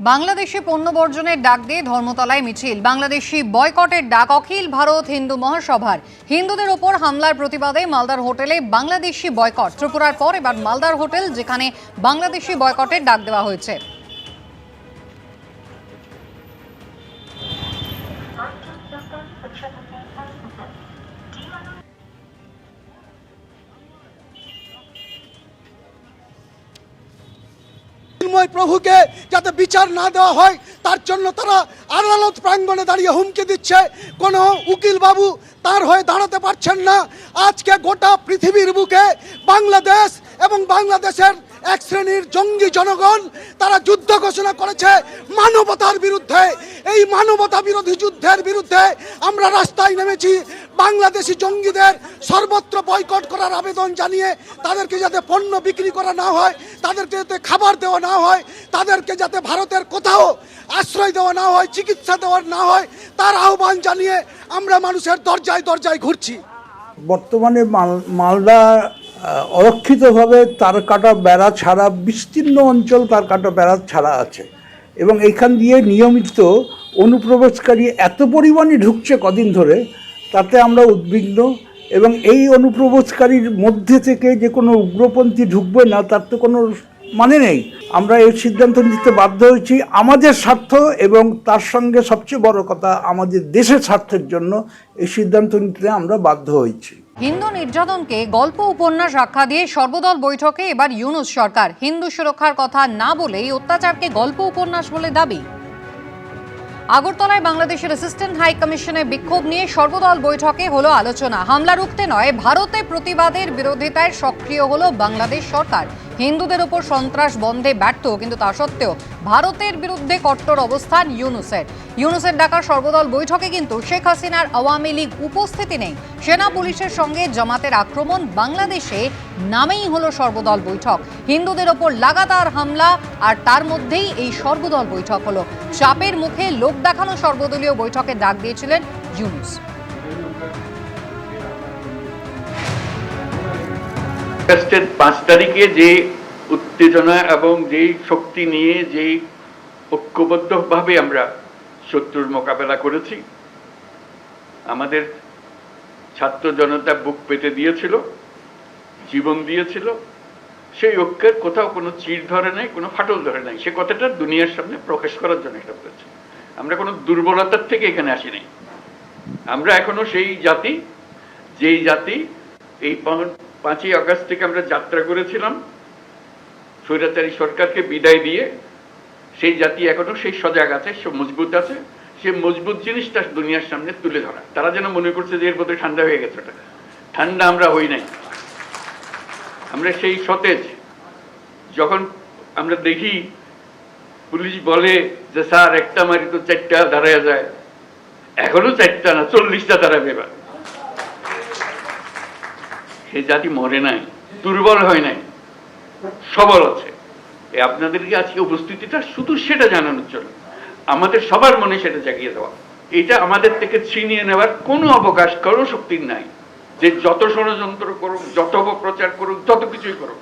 বাংলাদেশে পণ্য বর্জনের ডাক দিয়ে ধর্মতলায় মিছিল। বাংলাদেশি বয়কটের ডাক অখিল ভারত হিন্দু মহাসভার। হিন্দুদের ওপর হামলার প্রতিবাদে মালদার হোটেলে বাংলাদেশি বয়কট। ত্রিপুরার পর এবার মালদার হোটেল, যেখানে বাংলাদেশি বয়কটের ডাক দেওয়া হয়েছে। প্রভুকে যাতে বিচার না দেওয়া হয় তার জন্য তারা আদালত প্রাঙ্গণে দাঁড়িয়ে হুমকি দিচ্ছে। কোনো উকিল বাবু তার হয়ে দাঁড়াতে পারছেন না। আজকে গোটা পৃথিবীর বুকে বাংলাদেশ এবং বাংলাদেশের এক শ্রেণীর জঙ্গি জনগণ তারা যুদ্ধ ঘোষণা করেছে মানবতার বিরুদ্ধে। এই মানবতা বিরোধী যুদ্ধের বিরুদ্ধে আমরা রাস্তায় নেমেছি। বাংলাদেশি জঙ্গিদের সর্বত্র বয়কট করার আবেদন জানিয়ে তাদেরকে যাতে পণ্য বিক্রি করা না হয়, তাদেরকে যাতে খাবার দেওয়া না হয়, তাদেরকে যাতে ভারতের কোথাও আশ্রয় দেওয়া না হয়, চিকিৎসা দেওয়া না হয়, তার আহ্বান জানিয়ে আমরা মানুষের দরজায় দরজায় ঘুরছি। বর্তমানে মালদা অরক্ষিতভাবে তার কাটা বেড়া ছাড়া বিস্তীর্ণ অঞ্চল তার কাটা বেড়া ছাড়া আছে এবং এইখান দিয়ে নিয়মিত অনুপ্রবেশকারী এত পরিমাণে ঢুকছে কদিন ধরে, তাতে আমরা উদ্বিগ্ন। এবং এই অনুপ্রবেশকারীর মধ্যে থেকে যে কোনো উগ্রপন্থী ঢুকবে না তার তো কোনো মানে নেই। আমরা এই সিদ্ধান্ত নিতে বাধ্য হয়েছি আমাদের স্বার্থ এবং তার সঙ্গে সবচেয়ে বড় কথা আমাদের দেশের স্বার্থের জন্য এই সিদ্ধান্ত নিতে আমরা বাধ্য হয়েছি। হিন্দু নির্যাতনকে গল্প উপন্যাস আখ্যা দিয়ে সর্বদল বৈঠকে এবার ইউনূস সরকার। হিন্দু সুরক্ষার কথা না বলেই অত্যাচারকে গল্প উপন্যাস বলে দাবি। আগরতলায় বাংলাদেশের অ্যাসিস্ট্যান্ট হাই কমিশনে বিক্ষোভ নিয়ে সর্বদল বৈঠকে হলো আলোচনা। হামলা রুখতে নয়, ভারতে প্রতিবাদের বিরোধিতায় সক্রিয় হলো বাংলাদেশ সরকার। হিন্দুদের উপর সন্ত্রাস বন্ধে ব্যর্থ, কিন্তু তা সত্ত্বেও ভারতের বিরুদ্ধে কট্টর অবস্থান ইউনূসের ডাকা সর্বদল বৈঠকে কিন্তু শেখ হাসিনার আওয়ামী লীগ উপস্থিতি নেই। সেনা পুলিশের সঙ্গে জামাতের আক্রমণ, বাংলাদেশে নামেই হলো সর্বদল বৈঠক। হিন্দুদের ওপর লাগাতার হামলা, আর তার মধ্যেই এই সর্বদল বৈঠক হলো। চাপের মুখে লোক দেখানো সর্বদলীয় বৈঠকে ডাক দিয়েছিলেন ইউনূস। আগস্টের 5 তারিখে যে উত্তেজনা এবং যেই শক্তি নিয়ে যেই ঐক্যবদ্ধভাবে আমরা শত্রুর মোকাবেলা করেছি, আমাদের ছাত্র জনতা বুক পেতে দিয়েছিল, জীবন দিয়েছিল, সেই ঐক্যের কোথাও কোনো চির ধরে নাই, কোনো ফাটল ধরে নাই। সে কথাটা দুনিয়ার সামনে প্রকাশ করার জন্য এটা করেছি। আমরা কোনো দুর্বলতার থেকে এখানে আসি নাই। আমরা এখনো সেই জাতি, যেই জাতি এই 5ই আগস্ট থেকে আমরা যাত্রা করেছিলাম স্বৈরাচারী সরকারকে বিদায় দিয়ে। সেই জাতি এখনো সেই সজাগ আছে, সে মজবুত আছে। সে মজবুত জিনিসটা দুনিয়ার সামনে তুলে ধরা। তারা যেন মনে করছে যে এর বোধহয় ঠান্ডা হয়ে গেছে। ওটা ঠান্ডা আমরা হই নাই। আমরা সেই সতেজ। যখন আমরা দেখি পুলিশ বলে যে স্যার একটা মারি তো 4টা দাঁড়ায় যায়, এখনো 4টা না 40টা দাঁড়াবে। এবার সে জাতি মরে নাই, দুর্বল হয় নাই, সবল আছে। আপনাদেরকে আজকে উপস্থিতিটা শুধু সেটা জানানোর জন্য, আমাদের সবার মনে সেটা জাগিয়ে দেওয়া। এটা আমাদের থেকে ছিনিয়ে নেওয়ার কোনো অবকাশ কারো শক্তির নাই। যে যত ষড়যন্ত্র করুক, যত অপপ্রচার করুক, যত কিছুই করুক।